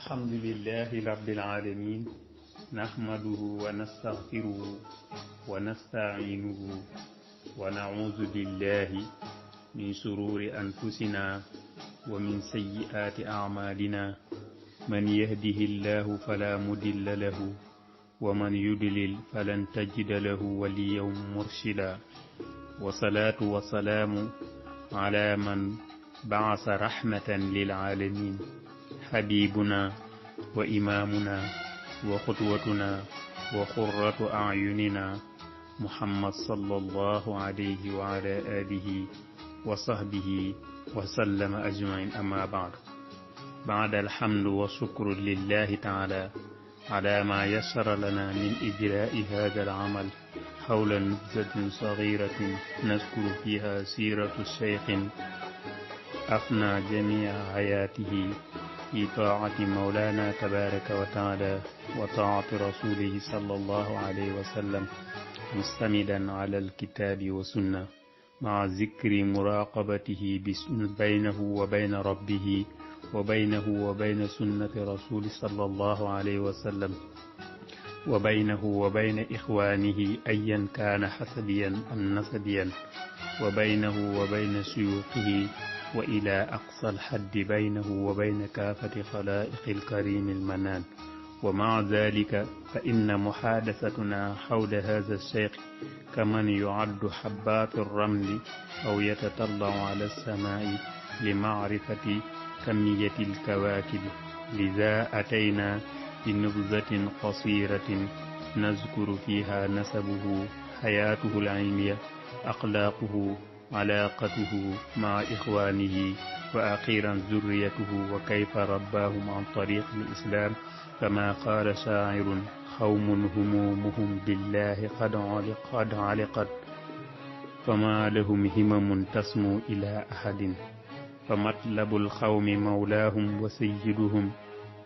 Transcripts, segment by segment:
الحمد لله رب العالمين نحمده ونستغفره ونستعينه ونعوذ بالله من شرور أنفسنا ومن سيئات أعمالنا من يهده الله فلا مضل له ومن يضلل فلن تجد له وليا مرشدا والصلاة والسلام على من بعث رحمة للعالمين حبيبنا وإمامنا وقدوتنا وقرة أعيننا محمد صلى الله عليه وعلى آله وصحبه وسلم أجمعين. أما بعد الحمد والشكر لله تعالى على ما يسر لنا من إجراء هذا العمل حول نبذة صغيرة نذكر فيها سيرة الشيخ أفنى جميع حياته في طاعة مولانا تبارك وتعالى وطاعة رسوله صلى الله عليه وسلم مستمدا على الكتاب والسنة مع ذكر مراقبته بينه وبين ربه وبينه وبين سنة رسول صلى الله عليه وسلم وبينه وبين إخوانه أيا كان حسبيا أم نسبيا وبينه وبين شيوخه وإلى أقصى الحد بينه وبين كافة خلائق الكريم المنان. ومع ذلك فإن محادثتنا حول هذا الشيخ كمن يعد حبات الرمل أو يتطلع على السماء لمعرفة كمية الكواكب. لذا أتينا بنبذة قصيرة نذكر فيها نسبه، حياته العلمية، أخلاقه، علاقته مع إخوانه، وأخيرا ذريته وكيف رباهم عن طريق الإسلام. كما قال شاعر: قوم همومهم بالله قد علقت فما لهم همم تسمو إلى أحد، فمطلب القوم مولاهم وسيدهم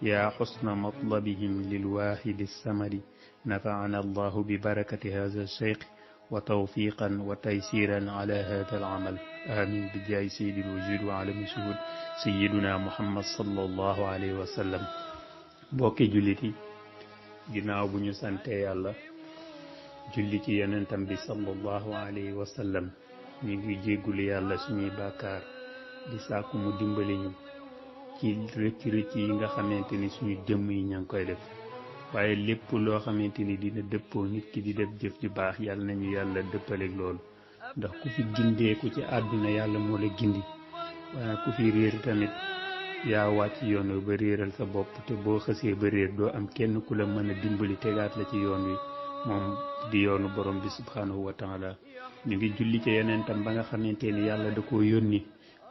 يا حسن مطلبهم للواحد السمد. نفعنا الله ببركة هذا الشيخ وتوفيقا وتيسيرا على هذا العمل. آمين بجاه سيد الوجود وعالم الشهود سيدنا محمد صلى الله عليه وسلم. mbokki jullit yi ginnaaw bu ñu sante yàlla julli ci yonentam bi sallallahu alayhi wa sallam ñu ngi jéggulu yàlla suñuy bàkkaar di sàkku mu dimbali ñu ci rëcc yi nga xamante ni suñu jëmm yi ña ngi koy def, waaye lépp loo xamante ni dina dëppoo nit ki di def jëf ju baax yàlla nañu yàlla dëppaleeg loolu, ndax ku fi gindeeku ci àdduna yàlla moo la gindi, waaye ku fi réer tamit yaa wàcc yoon wi ba réeral sa bopp, te boo xësee ba réer doo am kenn ku la mën a dimbali tegaat la ci yoon wi, moom di yoonu borom bi subhanahu wa taala. ñu ngi julli ci yonentam ba nga xamante ni yàlla da koo yónni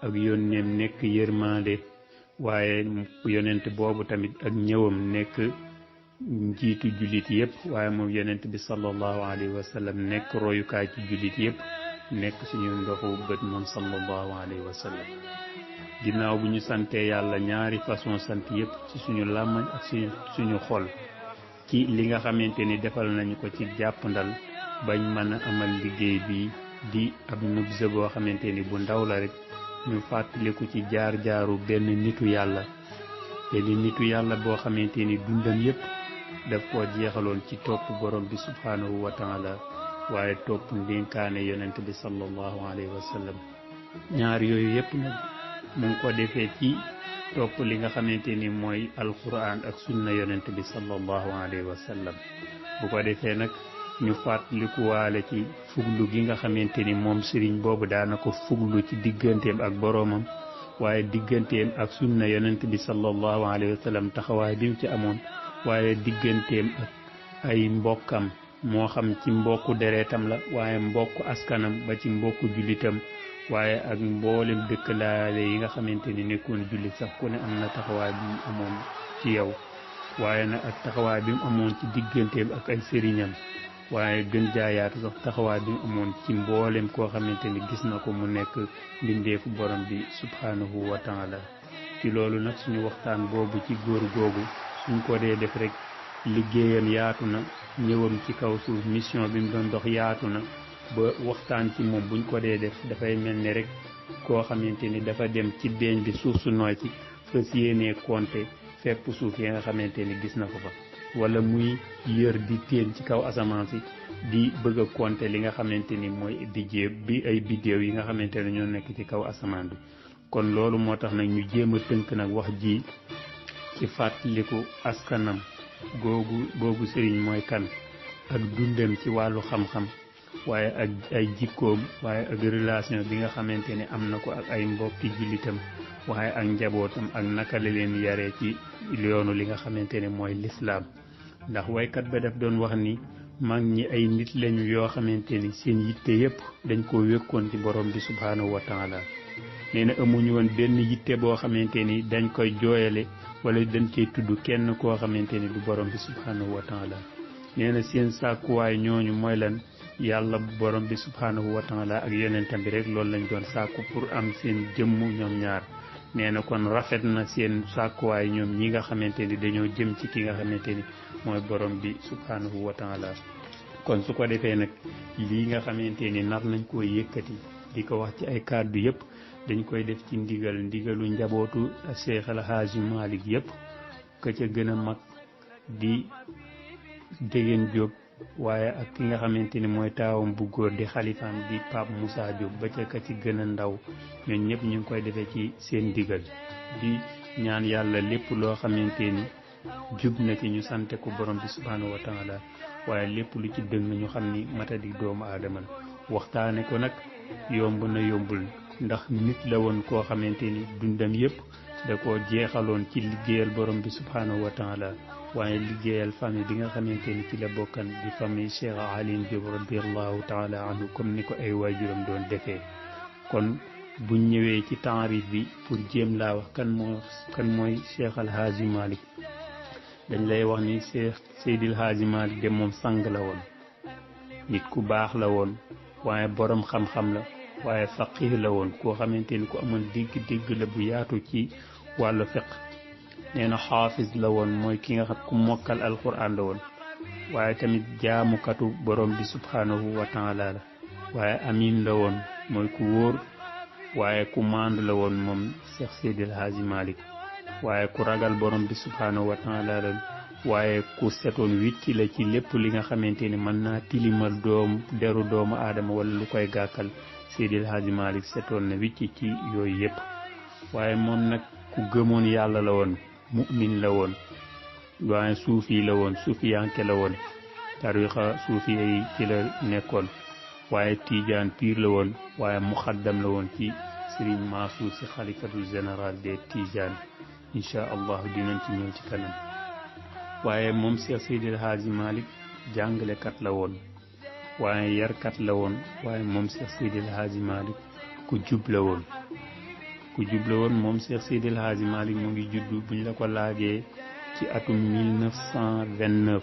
ak yónneem nekk yërmande, waaye yonent boobu tamit ak ñëwam nekk njiitu jullit yëpp, waaye moom yonent bi sallallahu alayhi wa sallam nekk royukaay ci jullit yëpp, nekk suñu ndoxu bët moom sallallahu alayhi wa sallam. ginnaaw bu ñu santee yàlla ñaari façon sant yëpp ci suñu làmmañ ak suñu xol ci li nga xamante ni defal nañu ko ci jàppandal bañ mën a amal liggéey bi di ab nubza boo xamante ni bu ndaw la rek ñu fàttaliku ci jaar-jaaru benn nitu yàlla boo xamante ni dundam yëpp daf koo jeexaloon ci topp borom bi subhanahu wa taala, waaye topp ndénkaane yonent bi sallallahu alayhi wa sallam. ñaar yooyu yëpp nag mu ngi ko defee ci topp li nga xamante ni mooy alquran ak sunna yonent bi sallallahu alayhi wa sallam. bu ko defee nag ñu fàttalikuwaale ci fuglu gi nga xamante ni moom sëriñ boobu daana ko fuglu ci digganteem ak boroomam, waaye digganteem ak sunna yonent bi sallallahu alayhi wa sallam taxawaay bi mu ci amoon, waaye digganteem ak ay mbokkam, moo xam ci mbokku deretam la, waaye mbokku askanam ba ci mbokku jullitam, waaye ak mboolem dëkkalaale yi nga xamante ni nekkoon jullit sax ku ne am na taxawaay bi mu amoon ci yow, waaye nag ak taxawaay bi mu amoon ci digganteem ak ay sëriñam, waaye gën jaayaatu sax taxawaay bi mu amoon ci mboolem koo xamante ni gis na ko mu nekk mbindeefu borom bi subhanahu wa taala. ci loolu nag suñu waxtaan boobu ci góor googu suñ ko dee def rek liggéeyam yaatu na, ñëwam ci kaw suuf mission bi mu doon dox yaatu na, ba waxtaan ci moom buñ ko dee def dafay mel ni rek koo xamante ni dafa dem ci beeñ bi suuf su nooy ci fas yéenee compter fepp suuf yi nga xamante ni gis na ko fa wala muy yër di teen ci kaw asamaan si di bëgg a compter li nga xamante ni mooy ay biddéew yi nga xamante ne ñoo nekk ci kaw asamaan bi kon loolu moo tax nag ñu jéem a tënk nag wax ji ci fàttaliku askanam googu sëriñ mooy kan ak dundam ci wàllu xam-xam waaye ak ay jikkoom waaye ak relation bi nga xamante ne am na ko ak ay mbokki jullitam waaye ak njabootam ak naka la leen yaree ci yoonu li nga xamante ne mooy lislaam ndax waykat ba daf doon wax ni mag ñi ay nit lañu yoo xamante ni seen yitte yépp dañ ko wékkoon ci borom bi subhaanahu wa taala nee na amuñu woon benn yitte boo xamante ni dañ koy jooyale wala dañ cey tudd kenn koo xamante ni du borom bi subhaanahu wa taala nee na seen sàkkuwaay ñooñu mooy lan yàlla borom bi subhaanahu wa taala ak yonentam bi rek loolu lañ doon sàkku pour am seen jëmm ñoom ñaar nee na kon rafet na seen sàkkuwaay ñoom ñi nga xamante ni dañoo jëm ci ki nga xamante ni mooy borom bi subhaanahu wa taala kon su ko defee nag lii nga xamante ni nar nañ koo yëkkati di ko wax ci ay kàddu yëpp dañ koy def ci ndigalu njabootu Cheikh El Hadji Malick yëpp ka ca gën a mag di Dégéen Diop waaye ak ki nga xamante ni mooy taawam bu góor di xalifaam di Pape Moussa Diop ba ca ka ci gën a ndaw ñun ñëpp ñu ngi koy defee ci seen ndigal di ñaan yàlla lépp loo xamante ni jub na ci ñu sante ko borom bi subhaanahu wa taala waaye lépp lu ci dëng ñu xam ni matadi doomu aadama la waxtaane ko nag yomb na yombul ndax nit la woon koo xamante ni dundam yëpp da koo jeexaloon ci liggéeyal borom bi subhaanahu wa taala waaye liggéeyal famille bi nga xamante ni ci la bokkan di famille Cheikh Alioune Diop radiallahu taala anhu comme ni ko ay waajuram doon defee kon buñ ñëwee ci taarif bi pour jéem laa wax kan mooy Cheikh El Hadji Malick dañ lay wax ni Cheikh Seydil Hadji Malick de moom sang la woon nit ku baax la woon waaye borom xam-xam la waaye faqih la woon koo xamante ni ku amoon dégg la bu yaatu ci wàllu fiq nee na xaafis la woon mooy ki nga xam ku mokkal alquran la woon waaye tamit jaamukatu borom bi subhaanahu wa taala la waaye amin la woon mooy ku wóor waaye ku maandu la woon moom Cheikh Seydil Hadji Malick waaye ku ragal borom bi subhaanahu wa taala la waaye ku setoon wicci la ci lépp li nga xamante ni mën naa tilimal deru doomu aadama wala lu koy gàkkal Seydil Hadji Malick setoon na wicci ci yooyu yëpp waaye moom nag ku gëmoon yàlla la woon mu'min la woon waaye suufi la woon suufiyanke la woon tarixa suufi yi ci la nekkoon waaye tiijaan piir la woon waaye muxaddam la woon ci Serigne Mansour si xalifatul général des Tijaan incha allah dinañ ci ñëw ci kanam waaye moom Cheikh Seydil Hadji Malick jàngalekat la woon waaye yarkat la woon waaye moom Cheikh Seydil Hadji Malick ku jub la woon moom Cheikh Seydil Hadji Malick mu ngi juddu buñ la ko laajee ci atum 1929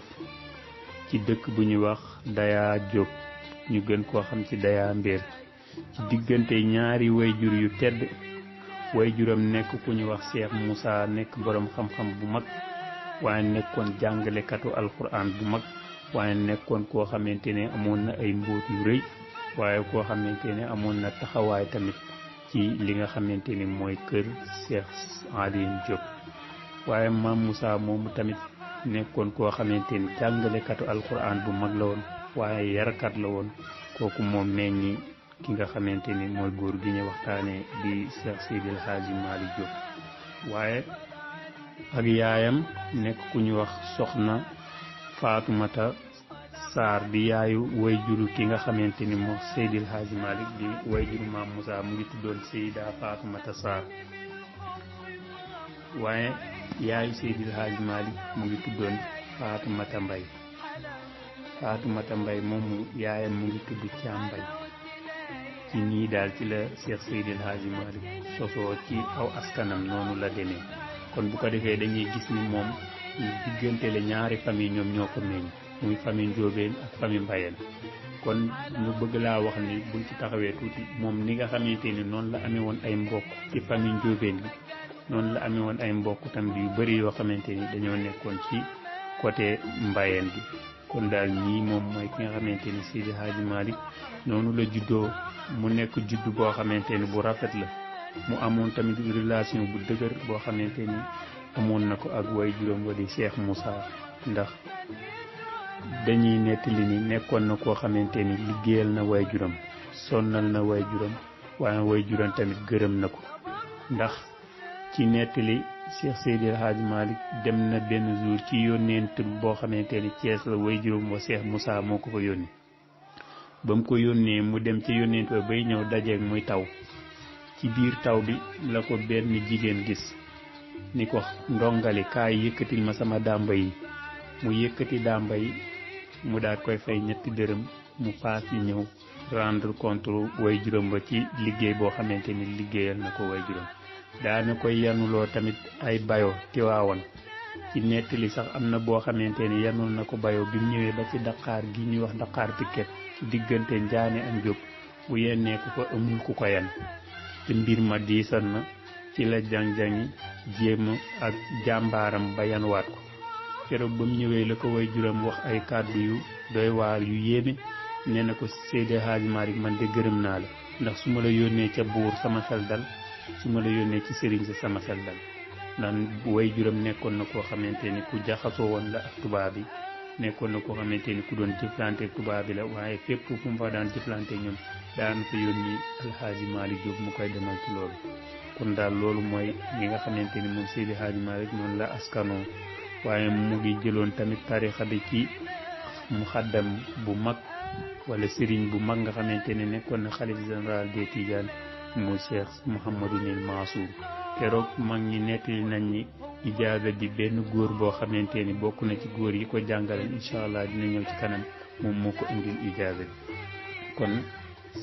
ci dëkk bu ñuy wax Daya Diop ñu gën koo xam ci Daya Mbéer ci diggante ñaari wayjur yu tedd wayjuram nekk ku ñu wax Cheikh Moussa nekk borom xam-xam bu mag waaye nekkoon jàngalekatu alquran bu mag waaye nekkoon koo xamante ne amoon na ay mbóot yu rëy waaye koo xamante ne amoon na taxawaay tamit ci li nga xamante ni mooy kër Cheikh Alioune Diop waaye maam Moussa moomu tamit nekkoon koo xamante ni jàngalekatu alquran bu mag la woon waaye yarkat la woon kooku moom meññi ki nga xamante ni mooy góor gi ñu waxtaanee di Cheikh Seydil Hadji Malick Diop waaye ak yaayam nekk ku ñu wax soxna Faatumata Sarr di yaayu wayjuru ki nga xamante ni moo Seydil Hadji Malick di wayjuru maam Moussa mu ngi tuddoon Seyda Faatumata Sarr waaye yaayu Seydil Hadji Malick mu ngi tuddoon Faatumata Mbay moomu yaayam mu ngi tudd Caam Mbay ci nii daal ci la Cheikh Seydil Hadji Malick sosoo ci aw askanam noonu la demee kon bu ko defee dañuy gis ni moom diggante la ñaari famille ñoom ñoo ko meññ muy famille Njóobeen ak famille Mbayeen kon ñu bëgg laa wax ni buñ ci taxawee tuuti moom ni nga xamante ni noonu la amee woon ay mbokk ci famille Njóobeen bi noonu la amee woon ay mbokk tamit yu bëri yoo xamante ni dañoo nekkoon ci côté Mbayeen bi kon daal ñii moom mooy ki nga xamante ni Seydi Hadji Malick noonu la juddoo mu nekk juddu boo xamante ni bu rafet la mu amoon tamit relation bu dëgër boo xamante ni amoon na ko ak way juróom wa di Cheikh Moussa ndax dañuy nettali ni nekkoon na koo xamante ni liggéeyal na way juróom sonnal na way juróom waaye way juróom tamit gërëm na ko ndax ci nettali Cheikh Seydi El Hadji Malick dem na benn jour ci yónneent boo xamante ni Thiès la way juróom wa Cheikh Moussa moo ko fa yónni ba mu ko yónnee mu dem ci yónneent ba bay ñëw dajeeg muy taw ci biir taw bi la ko benn jigéen gis ni ko ndongali kaay yëkkatil ma sama dàmba yi mu yëkkati dàmba yi mu daal koy fay ñetti dërëm mu paas yi ñëw rendre compte way juróom ba ci liggéey boo xamante ni liggéeyal na ko way juróom daana koy yanuloo tamit ay bayo Tiwaawan ci nettali sax am na boo xamante ni yanul na ko bayo bi mu ñëwee ba ci Dakar gi ñuy wax Dakar Piquet ci diggante Njaane ak Jóob bu yennee ku ko amul ku ko yan te mbir ma diisan na ci la jang-jangi jéem ak jàmbaaram ba yanuwaat ko keroog ba mu ñëwee la ko way juróom wax ay kàddu yu doy waar yu yéeme nee na ko Seydi Hadji Malick man de gërëm naa la ndax su ma la yónnee ca buur sama xel dal su ma la yónnee ci sëriñ si sama xel dal ndax way juróom nekkoon na koo xamante ni ku jaxasoo woon la ak tubaab yi nekkoon na koo xamante ni ku doon jëflante tubaab bi la waaye fépp fu mu fa daan jëflante ñoom daan fa yónni Alxaaji Malick Diop mu koy demal ci loolu kon daal loolu mooy li nga xamante ni moom Seydi Hadji Malick noonu la askanoo waaye mu ngi jëloon tamit tarixa bi ci muxaddam bu mag wala sëriñ bu mag nga xamante ne nekkoon na xalif général des Tidianes mu Cheikh Mouhamadou Nil Mansour keroog mag ñi nettali nañ ni ijaaza bi benn góor boo xamante ni bokk na ci góor yi ko jàngale incha allah dina ñëw ci kanam moom moo ko indil ijaaza bi kon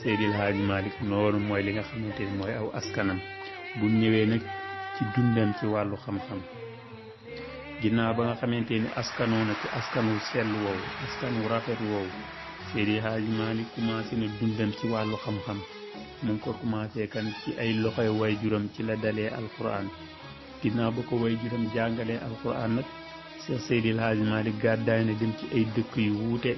Seydi El Hadji Malick noonu mooy li nga xamante ni mooy aw askanam bu ñëwee nag ci dundam ci wàllu xam-xam ginnaaw ba nga xamante ni askanoo na ci askanu sell woowu askanu rafet woowu Seydi El Hadji Malick commencé na dundam ci wàllu xam-xam mu ngi ko commencé kan ci ay loxoy way juróom ci la dalee alquran ginnaaw ba ko way juróom jàngalee alquran nag Cheikh Seydi El Hadji Malick gàddaay na dem ci ay dëkk yu wuute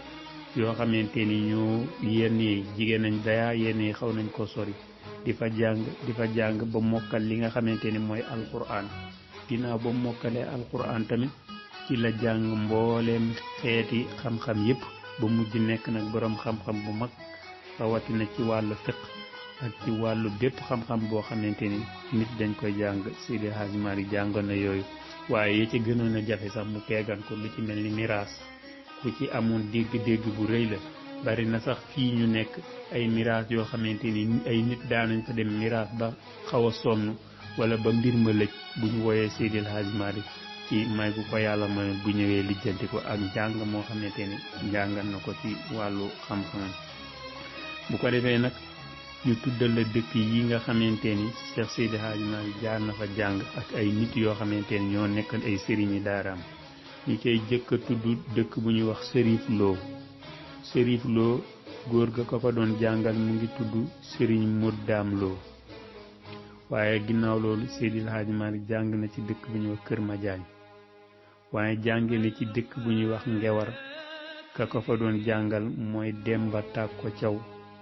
yoo xamante ni ñoo yenn yi jigéen nañ dayaa yenn yi xaw nañ ko sori di fa jàng ba mokkal li nga xamante ni mooy alquran ginnaaw ba mokkalee alquran tamit ci la jàng mbooleem xeeti xam-xam yépp ba mujj nekk nag boroom xam-xam bu mag rawatina ci wàllu fiqh ak ci wàllu bépp xam-xam boo xamante ni nit dañ koy jàng Seydi El Hadji Malick jàngoon na yooyu waaye yi ci gënoon a jafe sax mu teegan ko lu ci mel ni miraas ku ci amoon dégg-dégg bu rëy la bari na sax fii ñu nekk ay miraas yoo xamante ni ay nit daanañ fa dem miraas ba xaw a sonn wala ba mbir ma lëj bu ñu wooyee Seydi El Hadji Malick ci may bu ko yàlla mayoon bu ñëwee lijjanti ko ak njàng moo xamante ni njàngal na ko ci wàllu xam-xam bu ko defee nag ñu tuddal la dëkk yi nga xamante ni Cheikh Seydi El Hadji Malick jaar na fa jàng ak ay nit yoo xamante ni ñoo nekkoon ay sëriñi daaraam ñu koy jëkk a tudd dëkk bu ñuy wax Serif Lo góor ga ko fa doon jàngal mu ngi tudd Serigne Moddaam Lo waaye ginnaaw loolu Seydi El Hadji Malick jàng na ci dëkk bu ñuy wax Kër Madiagne waaye jànge na ci dëkk bu ñuy wax Ngewar ka ko fa doon jàngal mooy Demba Tàkko Thiaw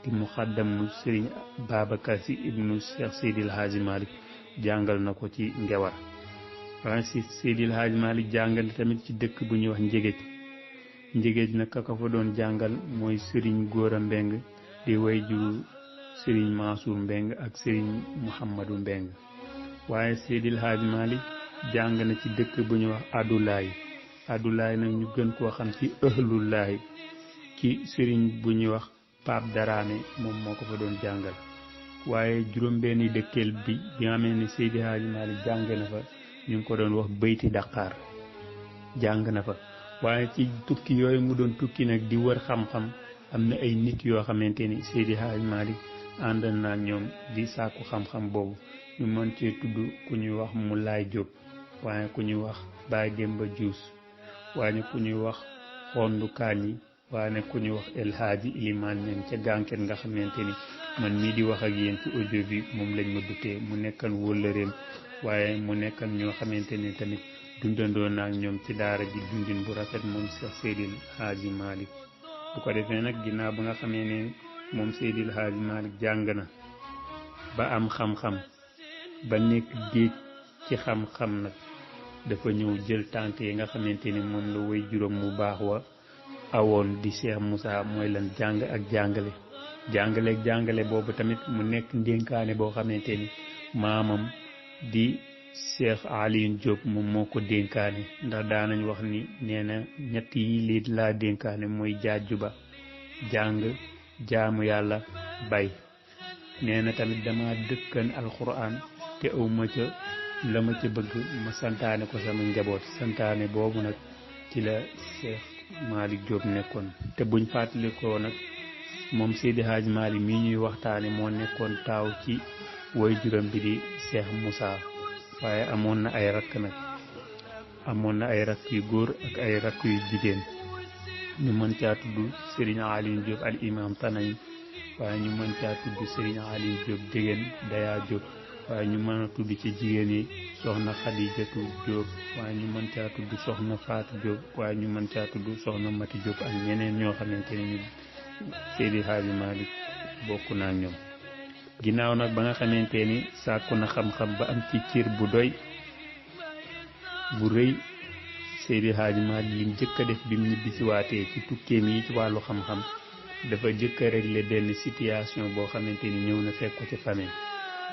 di muxaddamu Serigne Babacar Sy ibnu Cheikh Seydi El Hadji Malick jàngal na ko ci Ngewar waaye si Seydi El Hadji Malick jàngal tamit ci dëkk bu ñuy wax Njégéej nag ka ko fa doon jàngal mooy Serigne Gora Mbeng di way juru Serigne Mansour Mbeng ak Serigne Mouhamadou Mbeng waaye Seydi El Hadji Malick jàng na ci dëkk bu ñuy wax Adulaay nag ñu gën koo xam ci Ëhlullaay ci Serigne bu ñuy wax Pape Daraame moom moo ko fa doon jàngal waaye juróom-benni dëkkeel bi nga xamee ne Seydi El Hadji Malick jàng na fa ñu ngi ko doon wax Bayti Dakar jàng na fa waaye ci tukki yooyu mu doon tukki nag di wër xam-xam am na ay nit yoo xamante ni Seydi El Hadji Malick ànd na ak ñoom di sàkku xam-xam boobu ñu mën cee tudd ku ñuy wax Moulay Diop waaye ku ñuy wax Baye Demba Diouf waaye ku ñuy wax Xondu Kañi waaye ku ñuy wax El Hadji Iliman Ñang ca gànket nga xamante ni man mii di wax ak yéen ci audio bi moom lañ ma duppee mu nekkan wóllëreem waaye mu nekkan ñoo xamante ni tamit dundandoo na ak ñoom ci daara ji dundin bu rafet moom Cheikh Seydi El Hadji Malick bu ko defee nag ginnaaw ba nga xamee ne moom Seydi El Hadji Malick jàng na ba am xam-xam ba nekk géej ci xam-xam nag dafa ñëw jël tànk yi nga xamante ni moom la way juróom mu baax wa awoon di Cheikh Moussa mooy lan jàng ak jàngale boobu tamit mu nekk ndénkaane boo xamante ni maamam di Cheikh Alioune Diop moom moo ko dénkaane ndax daanañ wax ni nee na ñett yi lii laa dénkaane mooy jaaju ba jàng jaamu yàlla bay nee na tamit dama dëkkan alquran te awma ca la ma ca bëgg ma santaane ko sama njaboot santaane boobu nag ci la Cheikh Malick Diop nekkoon te buñ fàttalikoo nag moom Seydi Hadj Malick mii ñuy waxtaane moo nekkoon taaw ci way juróom bi di Cheikh Moussa waaye amoon na ay rakk nag amoon na ay rakk yu góor ak ay rakk yu jigéen ñu mën caa tudd Serigne Alioune Diop al imam Tanañ waaye ñu mën caa tudd Serigne Alioune Diop Dégén Daya Diop waaye ñu mën a tudd ci jigéen yi soxna Khadijatu Diop waaye ñu mën caa tudd soxna Fatou Diop waaye ñu mën caa tudd soxna Mati Diop ak ñeneen ñoo xamante ne ñu Seydi Hadji Malick bokk na ak ñoom ginnaaw nag ba nga xamante ni sàkku na xam-xam ba am ci cër bu doy bu rëy Seydi Hadji Malick lim jëkk a def bi mu ñibbisiwaatee ci tukkeem yi ci wàllu xam-xam dafa jëkk a régler benn situation boo xamante ni ñëw na fekk ko ci famille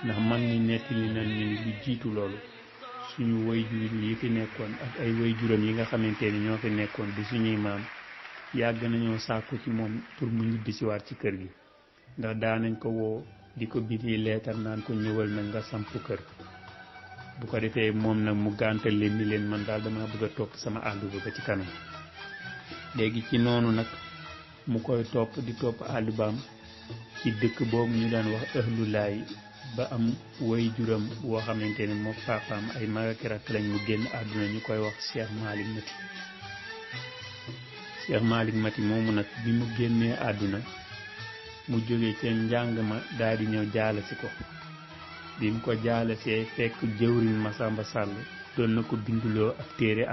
ndax mag ñi nettali nañ ñu ni lu jiitu loolu suñu waajur yi fi nekkoon ak ay waajuram yi nga xamante ni ñoo fi nekkoon di suñuy maam yàgg nañoo sàkku ci moom pour mu ñibbisiwaat ci kër gi ndax daanañ ko woo di ko bindi leetar naan ko ñëwal nag nga samp kër bu ko defee moom nag mu gàntal leen ni leen man daal dama bëgg a topp sama àll ba ci kanam léegi ci noonu nag mu koy topp di topp àllubaam ci dëkk boobu ñu daan wax Ahlulaay ba am way juram woo xamante ne moo papaam ay mag ak rakk lañ mu génn àdduna ñu koy wax Cheikh Malick Mati moomu nag bi mu génnee àdduna mu jógee ca njàng ma daal di ñëw jaala si ko bi mu ko jaalasee fekk jëwriñ Masamba Sall doon na ko binduloo ak téere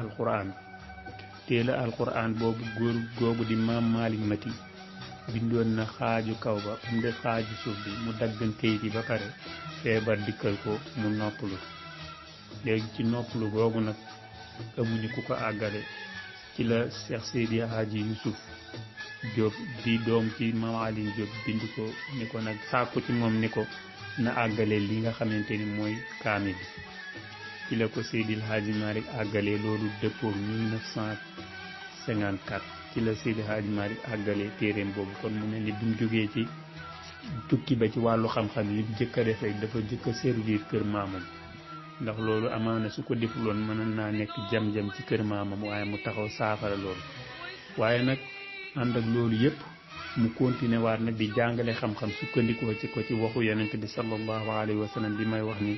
alquran boobu góor googu di maam Malick Mati bindoon na xaaju kaw ba mu def xaaju suuf bi mu daggan kayit yi ba pare feebar dikkal ko mu noppalu léegi ci noppalu googu nag amuñu ku ko àggale ci la Cheikh Seydi Hadji Youssouf Diop di doom ci maam Alioune Diop bind ko ni ko nag sàkku ci moom ni ko na àggale li nga xamante ni mooy kaamil bi ci la ko Seydi Hadji Malick àggale loolu dëppoo 1954 ci la Seydi Hadji Malick àggale téeréem boobu kon mu ne ni bi mu jógee ci tukki ba ci wàllu xam-xam yi jëkk a def rek dafa jëkk a servir kër maamam ndax loolu amaana su ko defuloon mën naa nekk jam-jam ci kër maamam waaye mu taxaw saafara loolu waaye nag ànd ak loolu yëpp mu continué waat nag di jàngale xam-xam sukkandikoo ci ko ci waxu yonent bi sallallahu alayhi wa sallam bi may wax ni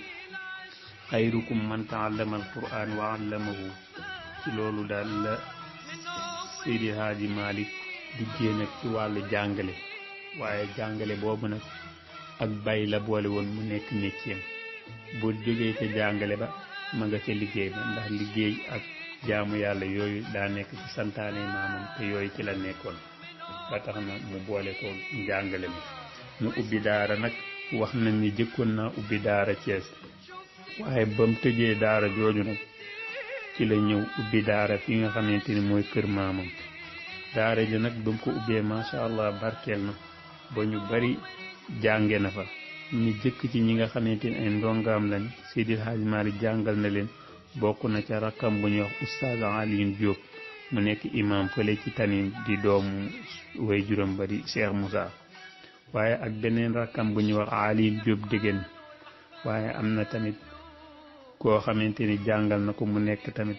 xayrukum man taallama alquran wa allamahu ci loolu daal la Seydi Hadji Malick duggee nag ci wàllu jàngale waaye jàngale boobu nag ak bay la boole woon mu nekk métier boo jógee ca jàngale ba ma nga ca liggéey ba ndax liggéey ak jaamu yàlla yooyu daa nekk ci santaane maamam te yooyu ci la nekkoon ba tax na mu boole ko jàngale mu ubbi daara nag wax nañ ni jëkkoon naa ubbi daara Thiès waaye ba mu tëjee daara jooju nag ci la ñëw ubbi daara fi nga xamante ni mooy kër maamam daara ji nag ba mu ko ubbee macha allah barkeel na ba ñu bari jànge na fa ñi jëkk ci ñi nga xamante ni ay ndongaam lañ Seydi Hadji Malick jàngal na leen bokk na ca rakkam bu ñuy wax oustaz Alioune Diop mu nekk imam fële ci Tanim di doomu way juróom ba di Cheikh Moussa waaye ak beneen rakkam bu ñuy wax Alioune Diop Dégén waaye am na tamit koo xamante ni jàngal na ko mu nekk tamit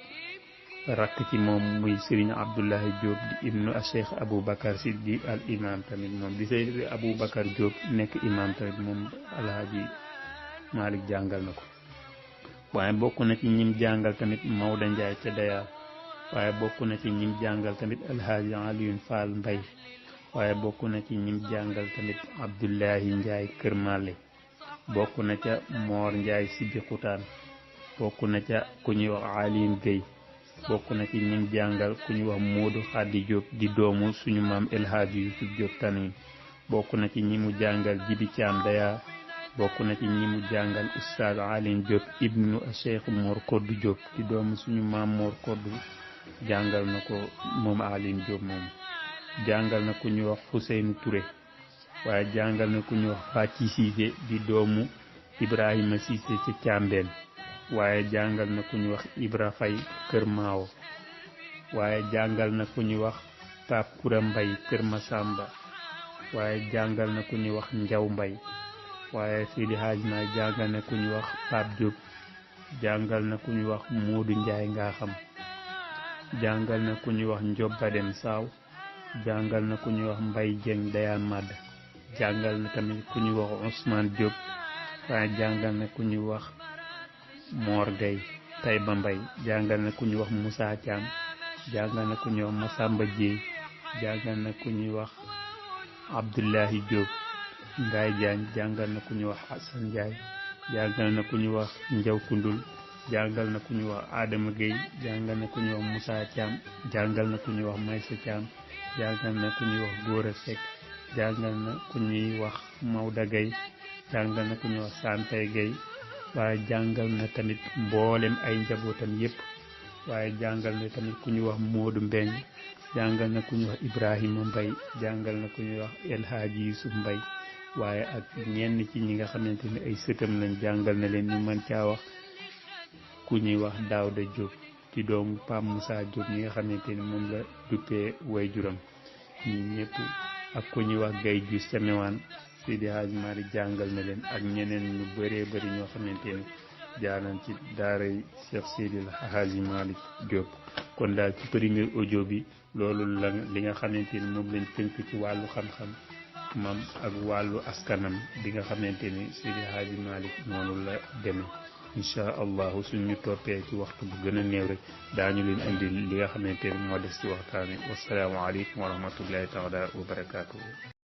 rakk ci moom muy Serigne Abdoulaye Diop di ibnu Cheikh Aboubacar si di al imam tamit moom di Seydi Aboubacar Diop nekk imam tamit moom Alhaji Malick jàngal na ko waaye bokk na ci ñim jàngal tamit Maodo Ndiaye ca Daya waaye bokk na ci ñim jàngal tamit Alhaji Alioune Fall Mbay waaye bokk na ci ñim jàngal tamit Abdoulahi Ndiaye Kër Male bokk na ca Mor Ndiaye Sibi Xutaan bokk na ca ku ñuy wax Aline Gueye bokk na ci ñim jàngal ku ñuy wax Modou Khady Diop di doomu suñu maam El Hadji Youssouf Diop Tanim bokk na ci ñi mu jàngal Jibi Thiam Daya bokk na ci ñi mu jàngal Oustaz Alioune Diop ibnu Cheikh Mor Koddu Diop di doomu suñu maam Mor Koddu jàngal na ko moom Alioune Diop moom jàngal na ku ñuy wax Ousseynou Touré waaye jàngal na ku ñuy wax Fathi Cissé di doomu Ibrahima Cissé ci Càmbeen waaye jàngal na ku ñuy wax Ibra Fay Kër Maawo waaye jàngal na ku ñuy wax Pape Koura Mbay Kër Masamba waaye jàngal na ku ñuy wax Njaw Mbay waaye Seydi Hadj Maay jàngal na ku ñuy wax Pape Diop jàngal na ku ñuy wax Moodu Njaay nga xam jàngal na ku ñuy wax Njoba Dem Saaw jàngal na ku ñuy wax Mbay Jeng Dayaan Madd jàngal na tamit ku ñuy wax Ousmane Diop waaye jàngal na ku ñuy wax Mor Gay Tayba Mbay jàngal na ku ñuy wax Moussa Thiam jàngal na ku ñuy wax Masamba Dieye jàngal na ku ñuy wax Abdoulahi Diop Ngaay Jaañ jàngal na ku ñuy wax Hassan Ndiaye jàngal na ku ñuy wax Njaw Kundul jàngal na ku ñuy wax Adama Gueye jàngal na ku ñuy wax Moussa Thiam jàngal na ku ñuy wax Maysa Thiam jàngal na ku ñuy wax Góora Seck jàngal na ku ñuy wax Mawda Gueye jàngal na ku ñuy wax Santay Gueye waaye jàngal na tamit mboolem ay njabootam yépp waaye jàngal na tamit ku ñuy wax Modou Mbeng jàngal na ku ñuy wax Ibrahima Mbay jàngal na ku ñuy wax El Hadji Yusuf Mbay waaye ak ñenn ci ñi nga xamante ni ay sëtam lañ jàngal na leen ñu mën caa wax ku ñuy wax Daawda Diop ci doomu Pam Moussa Diop ñi nga xamante ni moom la duppee waajuram ñi ñëpp ak ku ñuy wax Gay Ju Semewaan Seydi Hadji Malick jàngal na leen ak ñeneen ñu bëree bëri ñoo xamante ni jaanan ci daaray Cheikh Seydi Hadji Malick Diop kon daal ci premier audio bi loolu la li nga xamante ni moom lañ tënk ci wàllu xam-xam mam ak wàllu askanam bi nga xamante ni Seydi Hadji Malick noonu la demee incha allahu suñu toppee ci waxtu bu gën a néew rek daañu leen indi li nga xamante ni moo des ci waxtaan wi wassalaamu aleykum wa rahmatullahi taala wa barakaatuhu